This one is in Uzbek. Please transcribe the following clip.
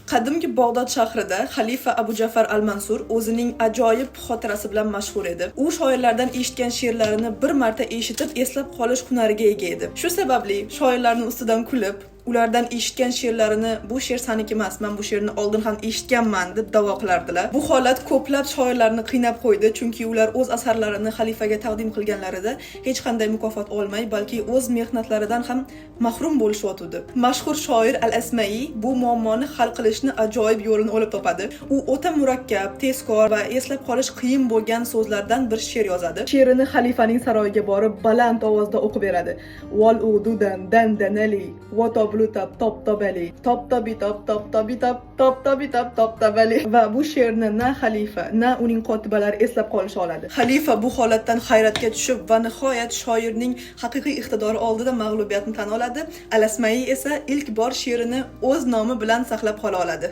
Qadimgi Bag'dod shahrida xalifa Abu Ja'far al-Mansur o'zining ajoyib xotirasi bilan mashhur edi. U shoirlardan eshitgan she'rlarini bir marta eshitib eslab qolish hunariga ega edi. Shu sababli shoirlarning ustidan kulib, ulardan eshitgan she'rlarini bu she'r saniki emas, men bu she'rni oldin ham eshitganman deb da'vo qilardilar. Bu holat ko'plab shoirlarni qiynab qo'ydi, chunki ular o'z asarlarini xalifaga taqdim qilganlarida hech qanday mukofot olmay, balki o'z mehnatlaridan ham mahrum bo'lishayotdi. Mashhur shoir Al-Asmai bu muammoni hal qilishni ajoyib yo'lini olib topadi. U o'ta murakkab, tezkor va eslab qolish qiyin bo'lgan so'zlardan bir she'r yozadi. She'rini xalifaning saroyiga borib baland ovozda o'qib beradi. Wal ududan dandanali wa tablutab toptabali toptabitop toptabitop toptabitop toptabali. Va bu she'rni na xalifa, na uning kotibalari eslab qolish oladi. Xalifa bu holatdan hayratga tushib va nihoyat shoirning haqiqiy iqtidori oldida mag'lubiyatni tan oladi. Al-Asmai esa ilk bor she'rini o'z nomi bilan saqlab qola oladi.